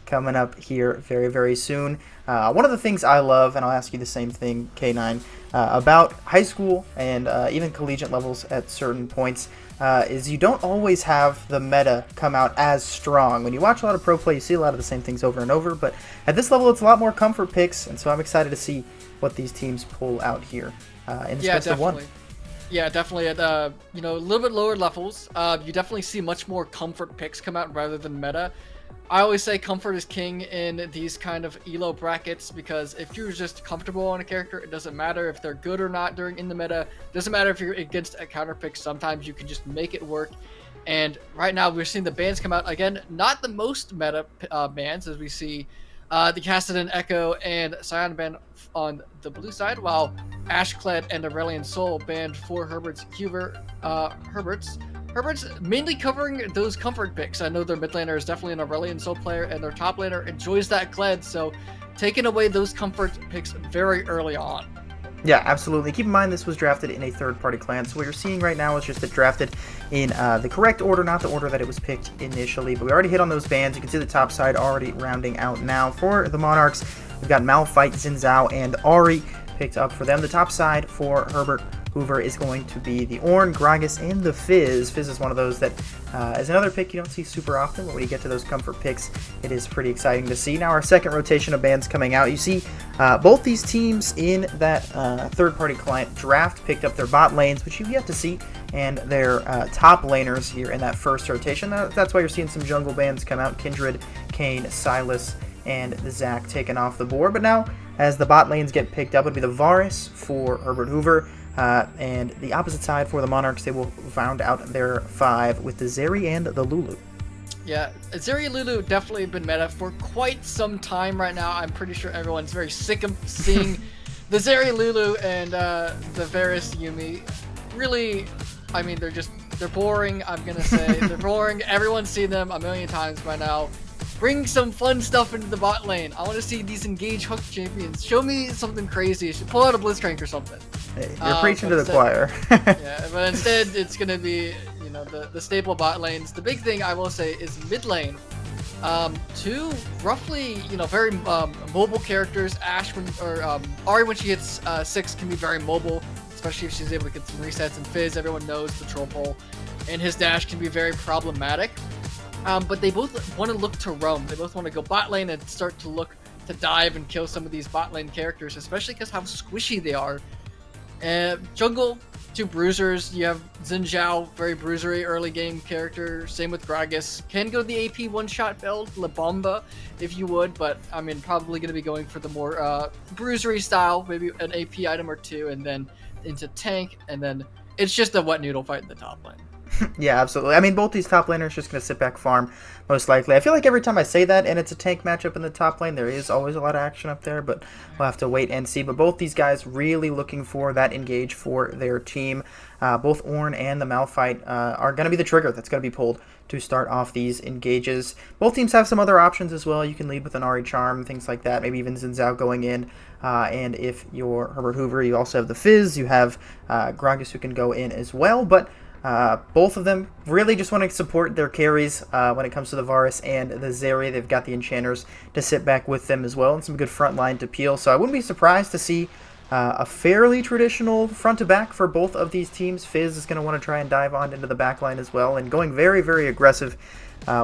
coming up here very, very soon. One of the things I love, and I'll ask you the same thing, K9, about high school and even collegiate levels at certain points, is you don't always have the meta come out as strong. When you watch a lot of pro play, you see a lot of the same things over and over, but at this level, it's a lot more comfort picks, and so I'm excited to see what these teams pull out here in this best of one. Yeah, definitely. At a little bit lower levels, you definitely see much more comfort picks come out rather than meta. I always say comfort is king in these kind of elo brackets, because if you're just comfortable on a character, it doesn't matter if they're good or not in the meta. It doesn't matter if you're against a counter pick. Sometimes you can just make it work. And right now we're seeing the bans come out again. Not the most meta bans, as we see the Cassidon Echo and Cyan banned on the blue side, while Ashclad and Aurelian Soul banned for Herbert's Herbert's mainly covering those comfort picks. I know their mid laner is definitely an Aurelian Soul player, and their top laner enjoys that Kled, so taking away those comfort picks very early on. Yeah, absolutely. Keep in mind this was drafted in a third-party clan, so what you're seeing right now is just it drafted in the correct order, not the order that it was picked initially. But we already hit on those bans. You can see the top side already rounding out now. For the Monarchs, we've got Malphite, Xin Zhao, and Ahri picked up for them. The top side for Herbert Hoover is going to be the Ornn, Gragas, and the Fizz. Fizz is one of those that is another pick you don't see super often, but when you get to those comfort picks, it is pretty exciting to see. Now our second rotation of bans coming out. You see both these teams in that third-party client draft picked up their bot lanes, which you've yet to see, and their top laners here in that first rotation. That's why you're seeing some jungle bans come out. Kindred, Kayn, Sylas, and the Zac taken off the board. But now, as the bot lanes get picked up, it'll be the Varus for Herbert Hoover. And the opposite side for the Monarchs, they will round out their 5 with the Zeri and the Lulu. Yeah, Zeri and Lulu definitely been meta for quite some time right now. I'm pretty sure everyone's very sick of seeing the Zeri Lulu and the Varus Yuumi. Really, I mean, they're boring, I'm gonna say. They're boring. Everyone's seen them a million times by now. Bring some fun stuff into the bot lane. I want to see these engage hook champions. Show me something crazy. Pull out a Blitzcrank or something. Hey, you're preaching to the choir. Yeah, but instead it's going to be, the staple bot lanes. The big thing I will say is mid lane. Two roughly, very mobile characters. Ahri, when she hits 6, can be very mobile, especially if she's able to get some resets. And Fizz, everyone knows the troll pole, and his dash can be very problematic. But they both want to look to roam. They both want to go bot lane and start to look to dive and kill some of these bot lane characters, especially because how squishy they are. Jungle, 2 bruisers. You have Xin Zhao, very bruisery early game character. Same with Gragas. Can go the AP one-shot build, La Bomba, if you would, but I mean, probably going to be going for the more bruisery style, maybe an AP item or 2, and then into tank, and then it's just a wet noodle fight in the top lane. Yeah, absolutely. I mean, both these top laners just going to sit back farm, most likely. I feel like every time I say that and it's a tank matchup in the top lane, there is always a lot of action up there, but we'll have to wait and see. But both these guys really looking for that engage for their team. Both Ornn and the Malphite are going to be the trigger that's going to be pulled to start off these engages. Both teams have some other options as well. You can lead with an Ahri Charm, things like that, maybe even Xin Zhao going in. And if you're Herbert Hoover, you also have the Fizz, you have Gragas who can go in as well, but both of them really just want to support their carries when it comes to the Varus and the Zeri. They've got the Enchanters to sit back with them as well, and some good front line to peel. So I wouldn't be surprised to see a fairly traditional front to back for both of these teams. Fizz is going to want to try and dive on into the back line as well, and going very, very aggressive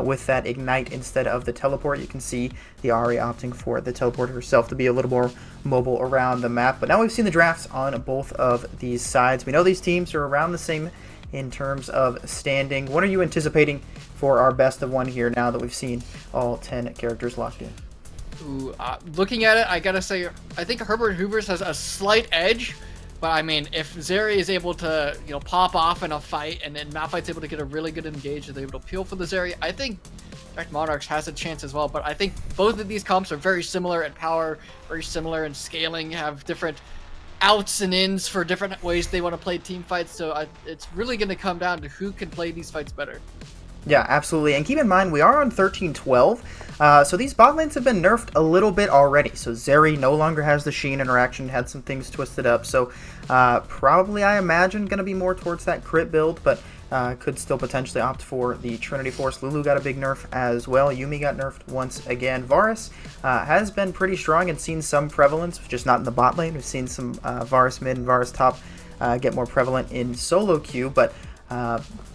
with that Ignite instead of the Teleport. You can see the Ahri opting for the Teleport herself to be a little more mobile around the map. But now we've seen the drafts on both of these sides. We know these teams are around the same in terms of standing. What are you anticipating for our best of one here now that we've seen all 10 characters locked in? Ooh, looking at it, I gotta say, I think Herbert Hoover's has a slight edge, but I mean, if Zeri is able to, pop off in a fight, and then Malphite's able to get a really good engage, and they're able to peel for the Zeri, I think, in fact, Monarchs has a chance as well, but I think both of these comps are very similar in power, very similar in scaling, have different outs and ins for different ways they want to play team fights, so it's really going to come down to who can play these fights better. Yeah, absolutely. And keep in mind, we are on 13-12, so these bot lanes have been nerfed a little bit already. So Zeri no longer has the Sheen interaction, had some things twisted up. So probably, I imagine, going to be more towards that crit build. But could still potentially opt for the Trinity Force. Lulu got a big nerf as well. Yumi got nerfed once again. Varus has been pretty strong and seen some prevalence, just not in the bot lane. We've seen some Varus mid and Varus top get more prevalent in solo queue, but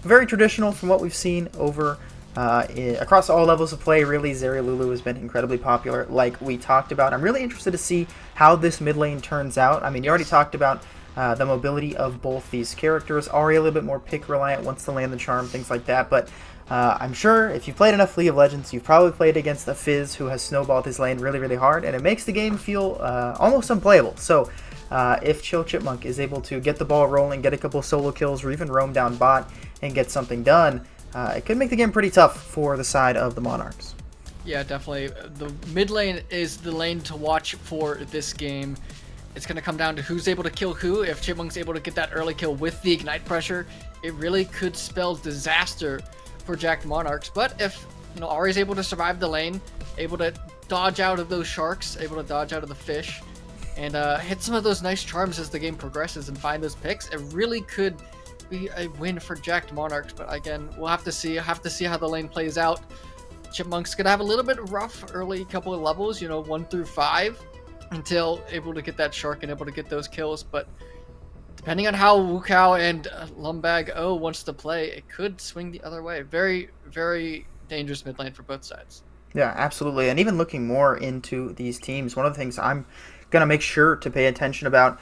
very traditional from what we've seen over across all levels of play. Really, Zeri Lulu has been incredibly popular, like we talked about. I'm really interested to see how this mid lane turns out. I mean, you already talked about the mobility of both these characters. Ahri a little bit more pick reliant, wants to land the charm, things like that. But I'm sure if you've played enough League of Legends, you've probably played against a Fizz who has snowballed his lane really, really hard, and it makes the game feel almost unplayable. So if Chill Chipmunk is able to get the ball rolling, get a couple solo kills, or even roam down bot and get something done, it could make the game pretty tough for the side of the Monarchs. Yeah, definitely. The mid lane is the lane to watch for this game. It's going to come down to who's able to kill who. If Chipmunk's able to get that early kill with the ignite pressure, it really could spell disaster for Jacked Monarchs. But if Ahri's able to survive the lane, able to dodge out of those sharks, able to dodge out of the fish, and hit some of those nice charms as the game progresses and find those picks, it really could be a win for Jacked Monarchs. But again, we'll have to see how the lane plays out. Chipmunk's gonna have a little bit rough early couple of levels, 1 through 5, until able to get that shark and able to get those kills. But depending on how Wukao and Lumbag O wants to play, it could swing the other way. Very, very dangerous mid lane for both sides. Yeah, absolutely. And even looking more into these teams, one of the things I'm going to make sure to pay attention about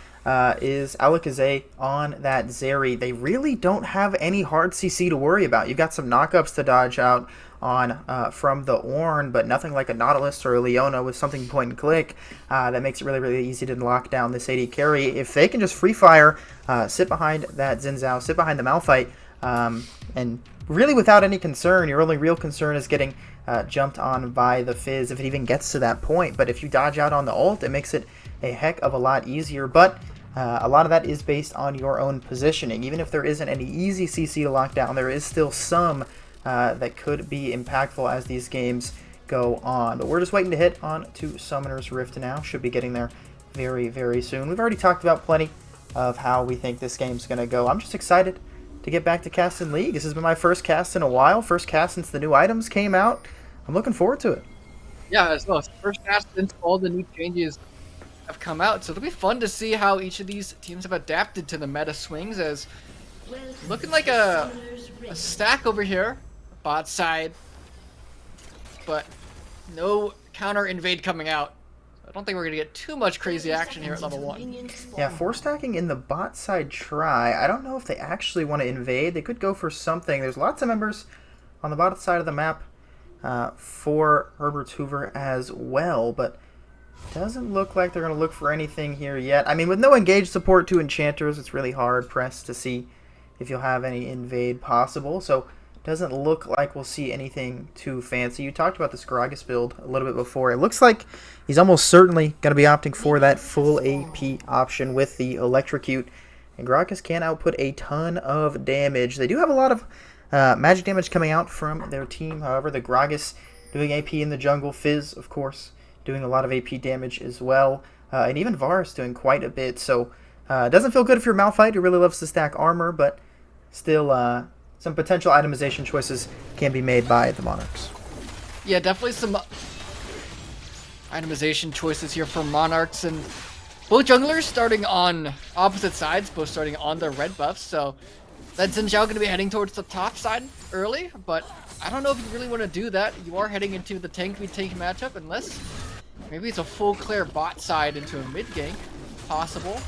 is Alakaze on that Zeri. They really don't have any hard CC to worry about. You've got some knockups to dodge out on from the Ornn, but nothing like a Nautilus or a Leona with something point and click that makes it really, really easy to lock down this AD carry. If they can just free fire, sit behind that Xin Zhao, sit behind the Malphite, and really without any concern, your only real concern is getting jumped on by the Fizz if it even gets to that point. But if you dodge out on the ult, it makes it a heck of a lot easier. But a lot of that is based on your own positioning. Even if there isn't any easy CC to lock down, there is still some that could be impactful as these games go on. But we're just waiting to hit on to Summoner's Rift now. Should be getting there very, very soon. We've already talked about plenty of how we think this game's going to go. I'm just excited to get back to casting League. This has been my first cast in a while. First cast since the new items came out. I'm looking forward to it. Yeah, as well. It's the first cast since all the new changes have come out. So it'll be fun to see how each of these teams have adapted to the meta swings. As looking like a stack over here. Bot side, but no counter invade coming out. I don't think we're going to get too much crazy action here at level 1. Yeah, 4 stacking in the bot side try. I don't know if they actually want to invade. They could go for something. There's lots of members on the bot side of the map for Herbert's Hoover as well, but doesn't look like they're going to look for anything here yet. I mean, with no engage support to enchanters, it's really hard pressed to see if you'll have any invade possible. So doesn't look like we'll see anything too fancy. You talked about this Gragas build a little bit before. It looks like he's almost certainly going to be opting for that full AP option with the Electrocute. And Gragas can output a ton of damage. They do have a lot of magic damage coming out from their team. However, the Gragas doing AP in the jungle. Fizz, of course, doing a lot of AP damage as well. And even Varus doing quite a bit. So it doesn't feel good if you're Malphite who really loves to stack armor, but still some potential itemization choices can be made by the Monarchs. Yeah, definitely some itemization choices here for Monarchs, and both junglers starting on opposite sides, both starting on their red buffs. So that Xin Zhao going to be heading towards the top side early, but I don't know if you really want to do that. You are heading into the tank v tank matchup, unless maybe it's a full clear bot side into a mid gank. Possible.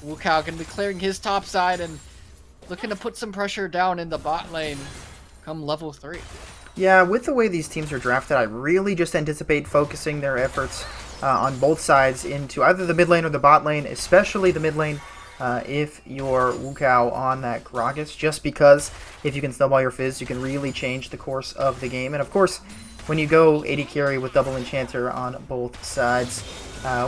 Wukao going to be clearing his top side and looking to put some pressure down in the bot lane come level 3. Yeah, with the way these teams are drafted, I really just anticipate focusing their efforts on both sides into either the mid lane or the bot lane, especially the mid lane if you're Wukao on that Gragas, just because if you can snowball your Fizz, you can really change the course of the game. And of course, when you go AD carry with double enchanter on both sides,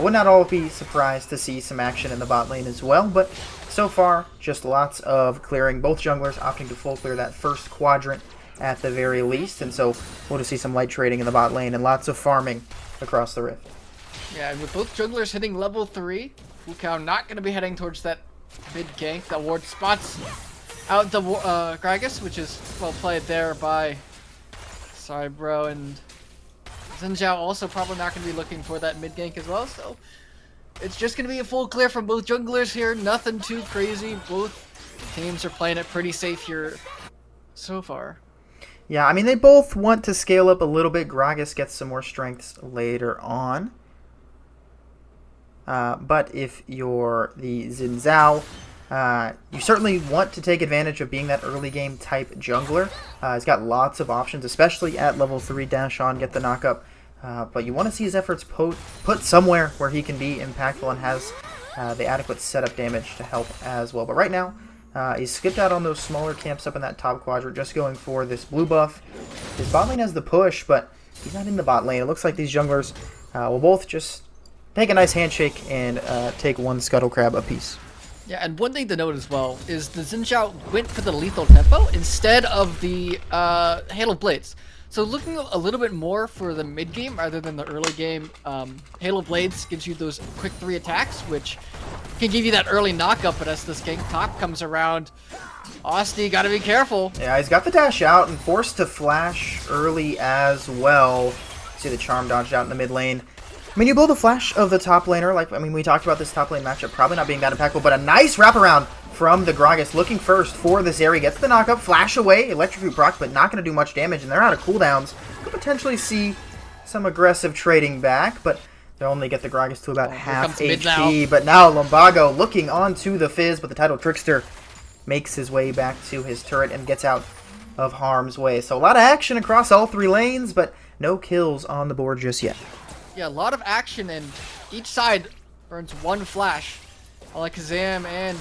would not all be surprised to see some action in the bot lane as well, but so far, just lots of clearing. Both junglers opting to full clear that first quadrant at the very least, and so we'll just see some light trading in the bot lane and lots of farming across the rift. Yeah, and with both junglers hitting level 3, Wukao not going to be heading towards that mid gank. That ward spots out the Gragas, which is well played there by Cybro, and Xin Zhao also probably not going to be looking for that mid gank as well, so it's just going to be a full clear from both junglers here. Nothing too crazy. Both teams are playing it pretty safe here so far. Yeah, I mean, they both want to scale up a little bit. Gragas gets some more strengths later on. But if you're the Xin Zhao, you certainly want to take advantage of being that early game type jungler. He's got lots of options, especially at level 3, dash on, get the knockup. But you want to see his efforts put somewhere where he can be impactful and has the adequate setup damage to help as well. But right now, he's skipped out on those smaller camps up in that top quadrant, just going for this blue buff. His bot lane has the push, but he's not in the bot lane. It looks like these junglers will both just take a nice handshake and take one scuttle crab apiece. Yeah, and one thing to note as well is the Xin Zhao went for the lethal tempo instead of the Halo Blades. So looking a little bit more for the mid game rather than the early game. Halo Blades gives you those quick 3 attacks, which can give you that early knockup, but as this gank top comes around, Osti gotta be careful. Yeah, he's got the dash out and forced to flash early as well. See the charm dodged out in the mid lane. I mean, you blow the flash of the top laner. We talked about this top lane matchup probably not being that impactful, but a nice wraparound from the Gragas, looking first for this area. Gets the knockup, flash away, electrocute proc, but not going to do much damage, and they're out of cooldowns. Could potentially see some aggressive trading back, but they'll only get the Gragas to about half HP. But now Lumbago looking onto the Fizz, but the Tidal Trickster makes his way back to his turret and gets out of harm's way. So a lot of action across all 3 lanes, but no kills on the board just yet. Yeah, a lot of action, and each side burns 1 flash. Alakazam and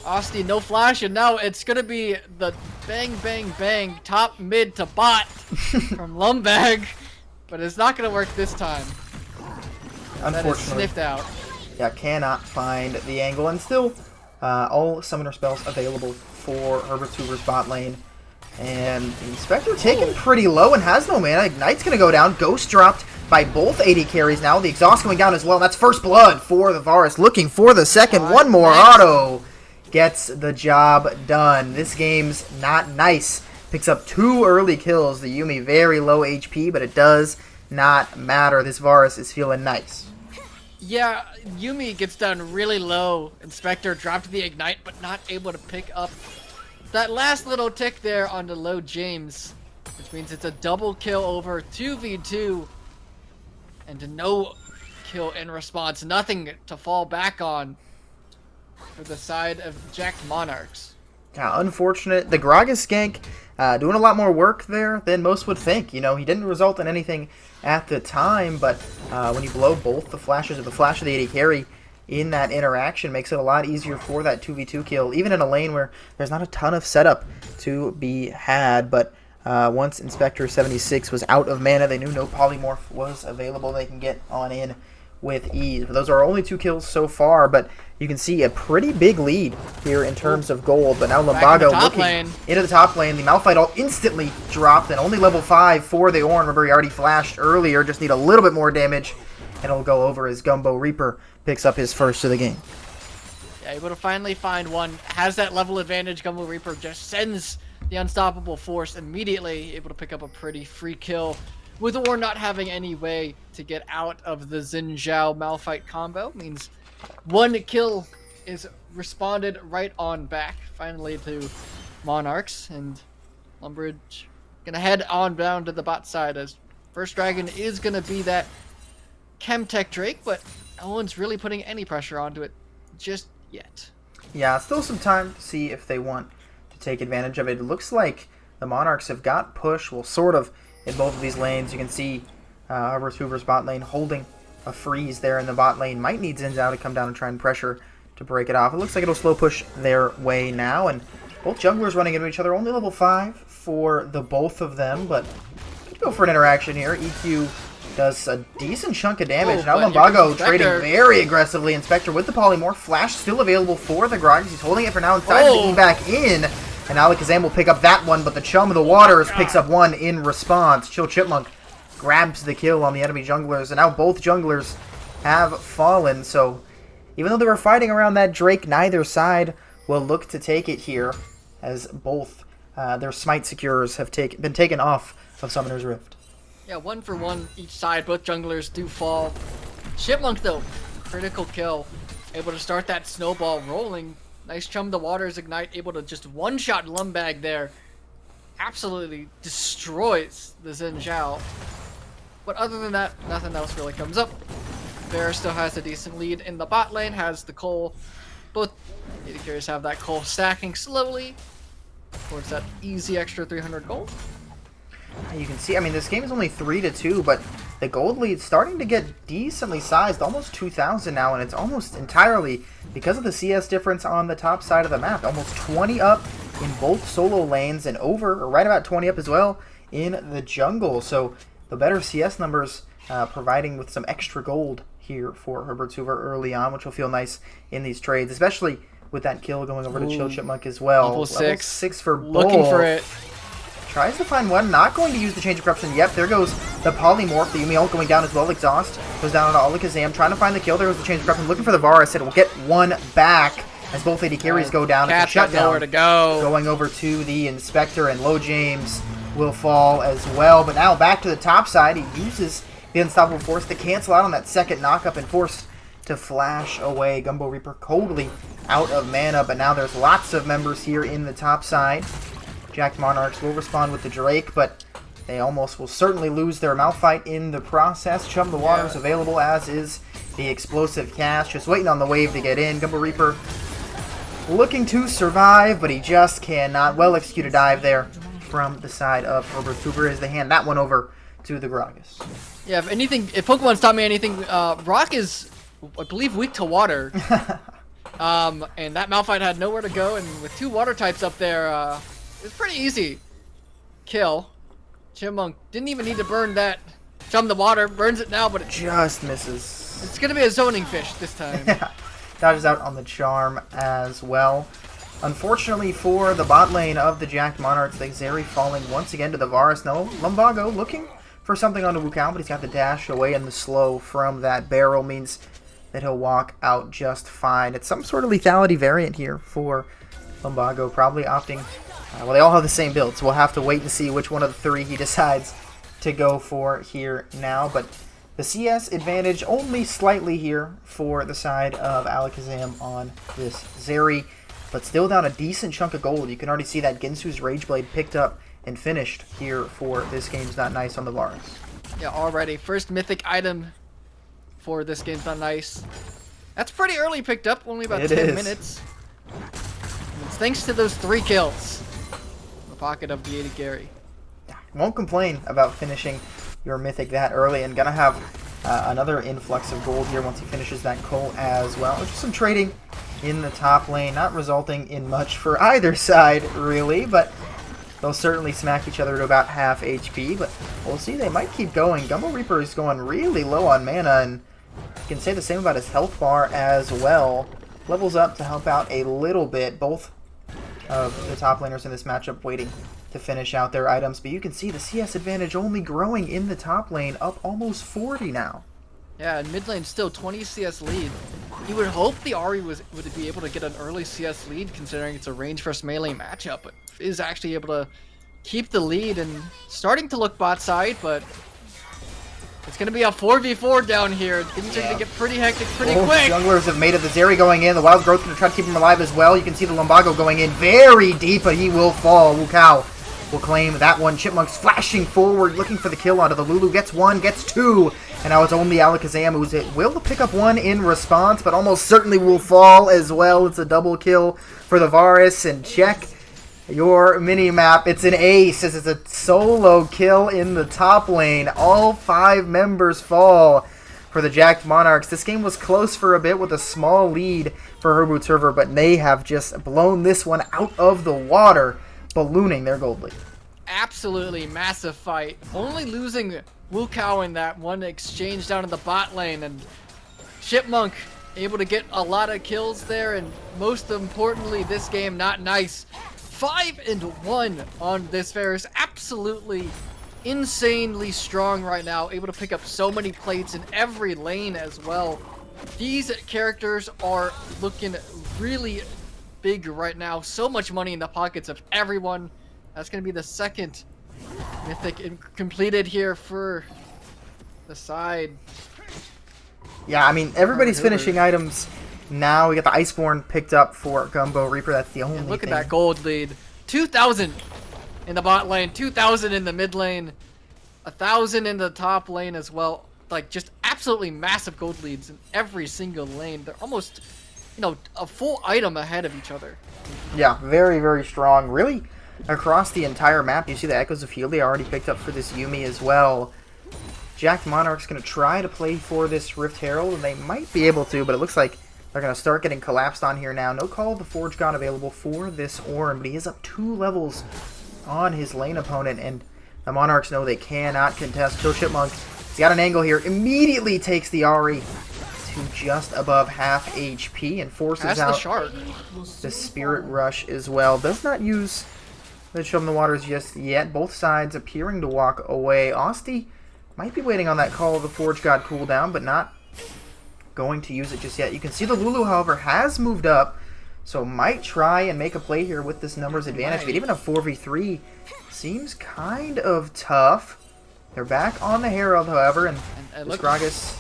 Osti, no flash, and now it's going to be the bang, bang, bang, top, mid to bot from Lumbag, but it's not going to work this time. Unfortunately. That is sniffed out. Yeah, cannot find the angle, and still all summoner spells available for Herbert's Hoovers bot lane. And the Inspector taken pretty low and has no mana. Ignite's going to go down. Ghost dropped by both AD carries now. The exhaust going down as well. That's first blood for the Varus. Looking for the second. One more auto gets the job done. This game's not nice. Picks up 2 early kills. The Yuumi very low HP, but it does not matter. This Varus is feeling nice. Yeah, Yuumi gets down really low. Inspector dropped the Ignite, but not able to pick up that last little tick there on the low James, which means it's a double kill over 2v2 and no kill in response. Nothing to fall back on for the side of jacked Monarchs. Yeah, unfortunate. The Gragas gank doing a lot more work there than most would think. You know, he didn't result in anything at the time, but when you blow both the flashes of the flash of the AD carry in that interaction, makes it a lot easier for that 2v2 kill, even in a lane where there's not a ton of setup to be had. But once Inspector 76 was out of mana, they knew no polymorph was available. They can get on in with ease. But those are only 2 kills so far, but you can see a pretty big lead here in terms of gold. But now Lumbago looking into the top lane. The Malphite all instantly dropped, and only level 5 for the Ornn. Remember, he already flashed earlier, just need a little bit more damage, and it'll go over as Gumbo Reaper picks up his first of the game. Yeah, able to finally find one. Has that level advantage. Gumbo Reaper just sends the unstoppable force immediately. Able to pick up a pretty free kill, with Ornn not having any way to get out of the Xin Zhao Malphite combo. Means 1 kill is responded right on back, finally, to Monarchs. And Lumbridge gonna head on down to the bot side, as first dragon is gonna be that Chemtech Drake, but no one's really putting any pressure onto it just yet. Yeah, still some time to see if they want to take advantage of it. It looks like the Monarchs have got push, well, sort of, in both of these lanes. You can see Herbert's Hoovers bot lane holding a freeze there in the bot lane. Might need Xin Zhao to come down and try and pressure to break it off. It looks like it'll slow push their way now, and both junglers running into each other. Only level 5 for the both of them, but could go for an interaction here. EQ does a decent chunk of damage. Now Lumbago trading very aggressively. Inspector with the polymorph. Flash still available for the Gragas. He's holding it for now inside, digging back in. And Alakazam will pick up that one, but the Chum of the Waters picks up one in response. Chill Chipmunk grabs the kill on the enemy junglers, and now both junglers have fallen. So even though they were fighting around that Drake, neither side will look to take it here, as both their smite securers have been taken off of Summoner's Rift. Yeah, 1 for 1 each side. Both junglers do fall. Chipmunk, though, critical kill. Able to start that snowball rolling. Nice Chum the Waters Ignite, able to just one-shot Lumbag there. Absolutely destroys the Xin Zhao. But other than that, nothing else really comes up. Bear still has a decent lead in the bot lane, has the coal. Both AD carriers have that coal stacking slowly towards that easy extra 300 gold. You can see, I mean, this game is only 3-2, but the gold lead's starting to get decently sized, almost 2,000 now, and it's almost entirely because of the CS difference on the top side of the map. Almost 20 up in both solo lanes and or right about 20 up as well in the jungle. So the better CS numbers providing with some extra gold here for Herbert's Hoover early on, which will feel nice in these trades, especially with that kill going over to Chill Chipmunk as well. Level 6 for both. Looking for it. Tries to find one, not going to use the Change of Corruption. Yep, there goes the Polymorph, the Yumi ult going down as well. Exhaust goes down on Alakazam, trying to find the kill. There goes the Change of Corruption, looking for the Varus. It will get one back as both AD carries go down. Cat's got nowhere to go. Going over to the Inspector, and Low James will fall as well. But now back to the top side. He uses the Unstoppable Force to cancel out on that second knockup and forced to flash away. Gumbo Reaper coldly out of mana, but now there's lots of members here in the top side. Jacked Monarchs will respond with the Drake, but they almost will certainly lose their Malphite in the process. Chum the Waters available, as is the Explosive Cast. Just waiting on the wave to get in. Gumbo Reaper looking to survive, but he just cannot. Well executed dive there from the side of Herbert Hoover as they hand that one over to the Gragas. Yeah, if Pokemon's taught me anything, Rock is, I believe, weak to water. And that Malphite had nowhere to go, and with 2 water types up there, it's pretty easy. Kill. Chipmunk didn't even need to burn that. Chum the Water burns it now, but it just misses. It's gonna be a zoning fish this time. Yeah, dodges out on the charm as well. Unfortunately for the bot lane of the Jacked Monarchs, the Xeri falling once again to the Varus. No, Lumbago looking for something on the Wukong, but he's got the dash away, and the slow from that barrel means that he'll walk out just fine. It's some sort of lethality variant here for Lumbago, probably opting. Well, they all have the same build, so we'll have to wait and see which one of the 3 he decides to go for here now. But the CS advantage only slightly here for the side of Alakazam on this Xeri, but still down a decent chunk of gold. You can already see that Ginsu's Rage Blade picked up and finished here for This Game's Not Nice on the Varus. Yeah, already. First mythic item for This Game's Not Nice. That's pretty early picked up, only about 10 minutes. And it's thanks to those 3 kills. Pocket of the AD carry. Won't complain about finishing your mythic that early, and gonna have another influx of gold here once he finishes that coal as well. Just some trading in the top lane, not resulting in much for either side really, but they'll certainly smack each other to about half HP. But we'll see, they might keep going. Gumbo Reaper is going really low on mana, and you can say the same about his health bar as well. Levels up to help out a little bit. Both of the top laners in this matchup waiting to finish out their items, but you can see the CS advantage only growing in the top lane, up almost 40 now. Yeah, and mid lane still 20 CS lead. You would hope the Ahri would be able to get an early CS lead, considering it's a range versus melee matchup, but is actually able to keep the lead and starting to look bot side, but it's going to be a 4v4 down here. Things are going to get pretty hectic pretty quick. Junglers have made it. The Xeri going in. The Wild Growth going to try to keep him alive as well. You can see the Lumbago going in very deep, but he will fall. Wukong will claim that one. Chipmunk's flashing forward, looking for the kill onto the Lulu. Gets 1, gets 2. And now it's only Alakazam who's will pick up 1 in response, but almost certainly will fall as well. It's a double kill for the Varus. And check your mini-map. It's an ace as it's a solo kill in the top lane. All 5 members fall for the Jacked Monarchs. This game was close for a bit with a small lead for Herbert's Hoover, but they have just blown this one out of the water, ballooning their gold lead. Absolutely massive fight. Only losing Wukong in that one exchange down in the bot lane, and Chipmunk able to get a lot of kills there, and most importantly, This Game Not Nice. 5-1 on this Varus. Absolutely insanely strong right now. Able to pick up so many plates in every lane as well. These characters are looking really big right now. So much money in the pockets of everyone. That's going to be the second mythic completed here for the side. Yeah, I mean, everybody's finishing items now. We got the Iceborne picked up for Gumbo Reaper. That's the only Look thing. at that gold lead. 2,000 in the bot lane, 2,000 in the mid lane, 1,000 in the top lane as well. Like, just absolutely massive gold leads in every single lane. They're almost, you know, a full item ahead of each other. Yeah, very, very strong. Really, across the entire map. You see the Echoes of Heal they already picked up for this Yuumi as well. Jack Monarch's going to try to play for this Rift Herald, and they might be able to, but it looks like they're going to start getting collapsed on here now. No Call of the Forge God available for this Ornn, but he is up 2 levels on his lane opponent, and the Monarchs know they cannot contest. Kill Chipmunk, he's got an angle here, immediately takes the Ahri to just above half HP and forces out the Spirit Rush as well. Does not use the Chill in the Waters just yet. Both sides appearing to walk away. Osti might be waiting on that Call of the Forge God cooldown, but not going to use it just yet. You can see the Lulu, however, has moved up, so might try and make a play here with this numbers advantage. But even a 4v3 seems kind of tough. They're back on the Herald, however, and Gragas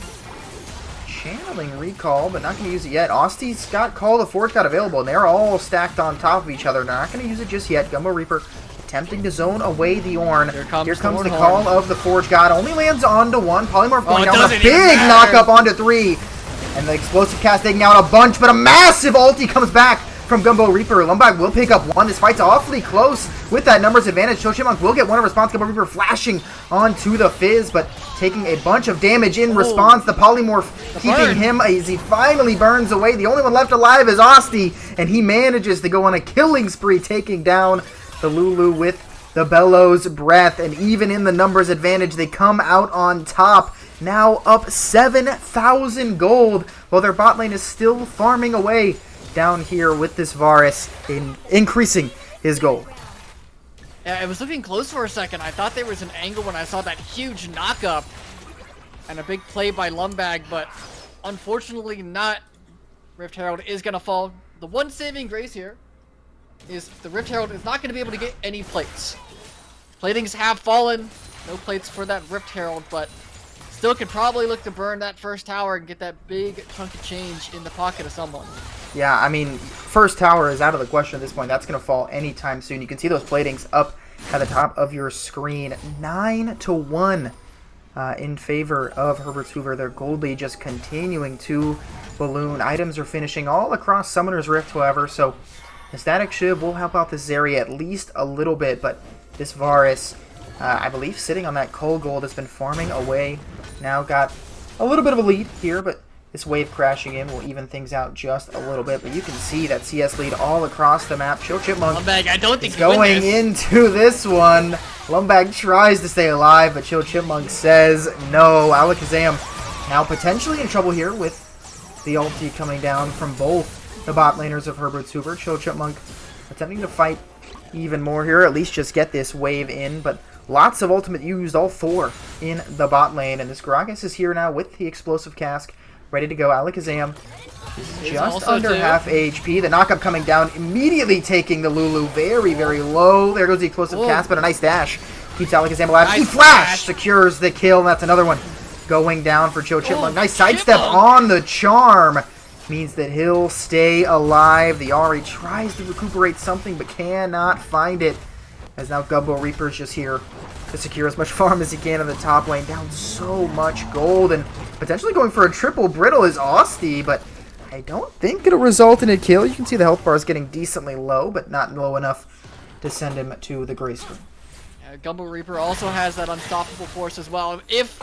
channeling Recall, but not going to use it yet. Osti's got Call of the Forge God available, and they're all stacked on top of each other. They're not going to use it just yet. Gumbo Reaper attempting to zone away the Ornn. Here comes the Call of the Forge God. Only lands onto 1. Polymorph going down with a big knock-up onto 3. And the explosive cast taking out a bunch, but a massive ulti comes back from Gumbo Reaper. Lumbag will pick up 1. This fight's awfully close with that numbers advantage. Chipmunk will get 1 in response. Gumbo Reaper flashing onto the Fizz, but taking a bunch of damage in response. The Polymorph keeping him as he finally burns away. The only one left alive is Osti, and he manages to go on a killing spree, taking down the Lulu with the Bellows Breath. And even in the numbers advantage, they come out on top. Now up 7,000 gold, while their bot lane is still farming away down here with this Varus in increasing his gold. Yeah, it was looking close for a second. I thought there was an angle when I saw that huge knock-up and a big play by Lumbag, but unfortunately not. Rift Herald is going to fall. The one saving grace here is the Rift Herald is not going to be able to get any plates. Platings have fallen. No plates for that Rift Herald, but still could probably look to burn that first tower and get that big chunk of change in the pocket of someone. Yeah, I mean, first tower is out of the question at this point. That's going to fall anytime soon. You can see those platings up at the top of your screen. 9-1 in favor of Herbert's Hoover. Their gold lead just continuing to balloon. Items are finishing all across Summoner's Rift, however, so the Static Shiv will help out this area at least a little bit, but this Varus, I believe, sitting on that coal gold, has been farming away. Now got a little bit of a lead here, but this wave crashing in will even things out just a little bit. But you can see that CS lead all across the map. Chill Chipmunk Lumbag, I don't think is going into this one. Lumbag tries to stay alive, but Chill Chipmunk says no. Alakazam now potentially in trouble here with the ulti coming down from both the bot laners of Herbert's Hoover. Chill Chipmunk attempting to fight even more here, at least just get this wave in, but lots of ultimate used, all 4 in the bot lane, and this Gragas is here now with the explosive cask, ready to go. Alakazam is just under half HP. The knockup coming down, immediately taking the Lulu very, very low. There goes the explosive cast, but a nice dash keeps Alakazam alive. Nice flash secures the kill, and that's another one going down for Chill Chipmunk. Nice sidestep on the charm. Means that he'll stay alive. The Ahri tries to recuperate something, but cannot find it. As now Gumbo Reaper's just here to secure as much farm as he can in the top lane. Down so much gold, and potentially going for a triple brittle is Osti, but I don't think it'll result in a kill. You can see the health bar is getting decently low, but not low enough to send him to the gray screen. Gumbo Reaper also has that unstoppable force as well. If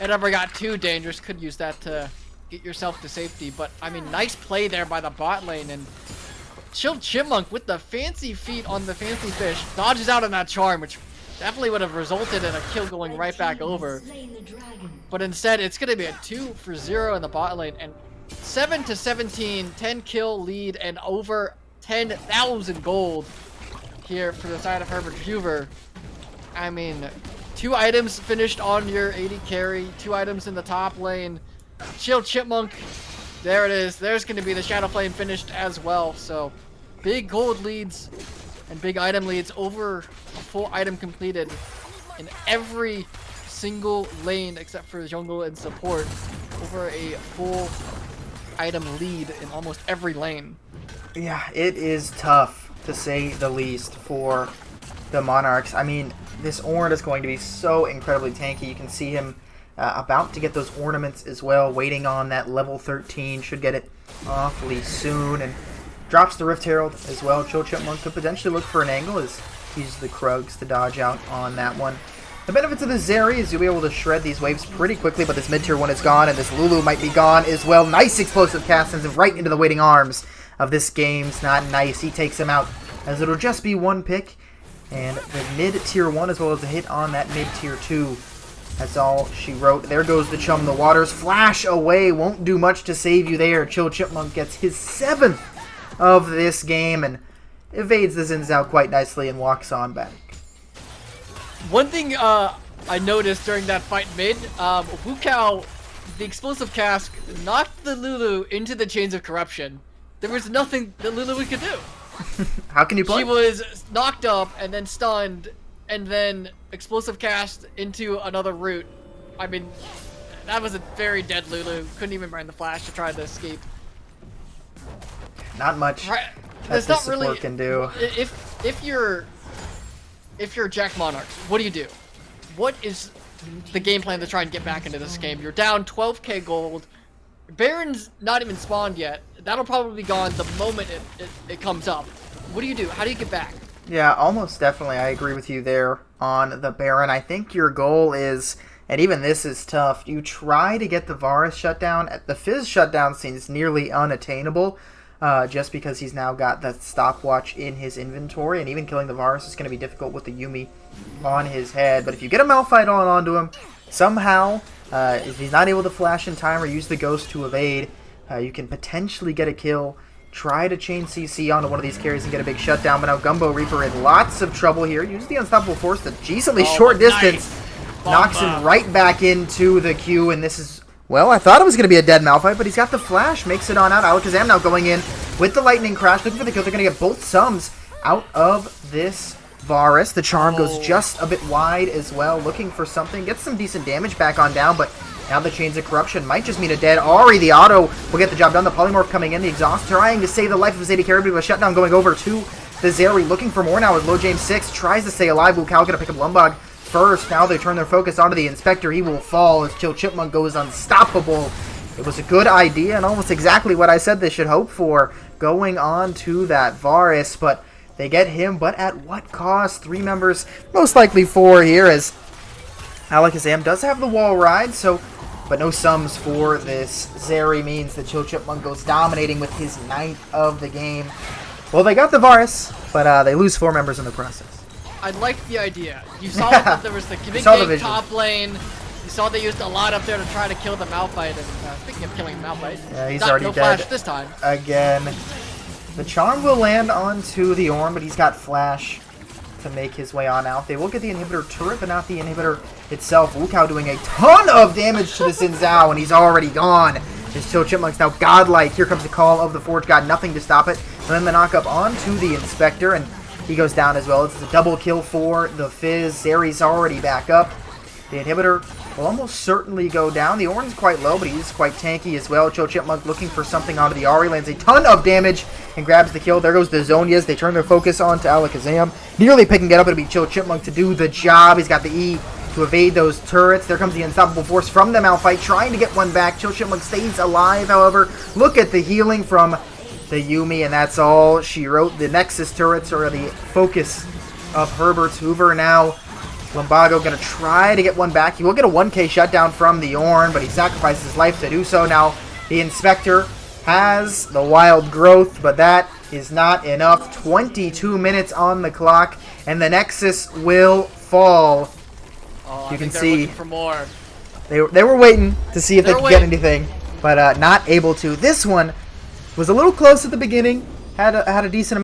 it ever got too dangerous, could use that to get yourself to safety. But I mean, nice play there by the bot lane, and Chill Chipmunk with the fancy feet on the fancy fish dodges out on that charm, which definitely would have resulted in a kill going right back over. But instead, it's going to be a 2-for-0 in the bot lane, and 7-17, 10 kill lead, and over 10,000 gold here for the side of Herbert Hoover. I mean, 2 items finished on your 80 carry, 2 items in the top lane. Chill Chipmunk, there it is. There's going to be the Shadow Flame finished as well. So big gold leads and big item leads over a full item completed in every single lane except for jungle and support, over a full item lead in almost every lane. Yeah, it is tough to say the least for the Monarchs. I mean, this Ornn is going to be so incredibly tanky. You can see him about to get those ornaments as well, waiting on that level 13. Should get it awfully soon, and drops the Rift Herald as well. Chill Chipmunk could potentially look for an angle as he uses the Krugs to dodge out on that one. The benefits of the Zeri is you'll be able to shred these waves pretty quickly, but this mid-tier one is gone, and this Lulu might be gone as well. Nice explosive cast sends him right into the waiting arms of this game's not nice. He takes him out, as it'll just be one pick, and the mid-tier 1 as well as a hit on that mid-tier 2. That's all she wrote. There goes the Chum the Waters. Flash away, won't do much to save you there. Chill Chipmunk gets his 7th of this game and evades the Xin Zhao quite nicely and walks on back. One thing I noticed during that fight mid, Wu Kao, the explosive cask, knocked the Lulu into the chains of corruption. There was nothing that Lulu could do. How can you play? She was knocked up and then stunned, and then explosive cast into another route. I mean, that was a very dead Lulu. Couldn't even burn the flash to try to escape. Not much Right. that There's this not support really. can do. If you're Jack Monarchs, what do you do? What is the game plan to try and get back into this game? You're down 12k gold. Baron's not even spawned yet. That'll probably be gone the moment it comes up. What do you do? How do you get back? Yeah, almost definitely. I agree with you there on the Baron. I think your goal is, and even this is tough, you try to get the Varus shutdown. The Fizz shutdown seems nearly unattainable, just because he's now got the stopwatch in his inventory, and even killing the Varus is going to be difficult with the Yuumi on his head. But if you get a Malphite on onto him, somehow, if he's not able to flash in time or use the Ghost to evade, you can potentially get a kill. Try to chain CC onto one of these carries and get a big shutdown, but now Gumbo Reaper in lots of trouble here. Uses the Unstoppable Force to decently short distance. Nice. Knocks him right back into the queue, and this is, well, I thought it was going to be a dead Malphite, but he's got the flash. Makes it on out. Alakazam now going in with the Lightning Crash. Looking for the kill. They're going to get both sums out of this Varus. The Charm goes just a bit wide as well. Looking for something. Gets some decent damage back on down, but now the Chains of Corruption might just mean a dead Ahri. The auto will get the job done. The Polymorph coming in. The Exhaust trying to save the life of Zadie Caribou. A shutdown going over to the Zeri. Looking for more now as Low James 6 tries to stay alive. Wu Kao going to pick up Lumbog first. Now they turn their focus onto the Inspector. He will fall as Chill Chipmunk goes unstoppable. It was a good idea and almost exactly what I said they should hope for going on to that Varus, but they get him, but at what cost? 3 members, most likely 4 here, as Alakazam does have the wall ride, but no sums for this. Zeri means that Chill Chipmunk goes dominating with his 9th of the game. Well, they got the Varus, but they lose 4 members in the process. I liked the idea. You saw that there was the big game top lane. You saw they used a lot up there to try to kill the Malphite. And speaking of killing Malphite, yeah, he's already no dead flash this time. Again. The Charm will land onto the Ornn, but he's got flash to make his way on out. They will get the inhibitor turret, but not the inhibitor itself. Wu Kao doing a ton of damage to the Xin Zhao, and he's already gone. His Chill Chipmunk's now godlike. Here comes the call of the Forge God. Nothing to stop it. And then the knock up onto the Inspector, and he goes down as well. It's a double kill for the Fizz. Zeri's already back up. The inhibitor will almost certainly go down. The Ornn's quite low, but he's quite tanky as well. Chill Chipmunk looking for something onto the Ahri. Lands a ton of damage and grabs the kill. There goes the Zonias. They turn their focus onto Alakazam. Nearly picking it up. It'll be Chill Chipmunk to do the job. He's got the E to evade those turrets. There comes the Unstoppable Force from the Malphite, trying to get one back. Chill Chipmunk stays alive, however. Look at the healing from the Yuumi, and that's all she wrote. The Nexus turrets are the focus of Herbert's Hoover now. Lumbago going to try to get one back. He will get a 1k shutdown from the Ornn, but he sacrifices his life to do so. Now, the Inspector has the Wild Growth, but that is not enough. 22 minutes on the clock, and the Nexus will fall. Oh, you can see for more. They were waiting to see if they could get anything, but not able to. This one was a little close at the beginning. Had a decent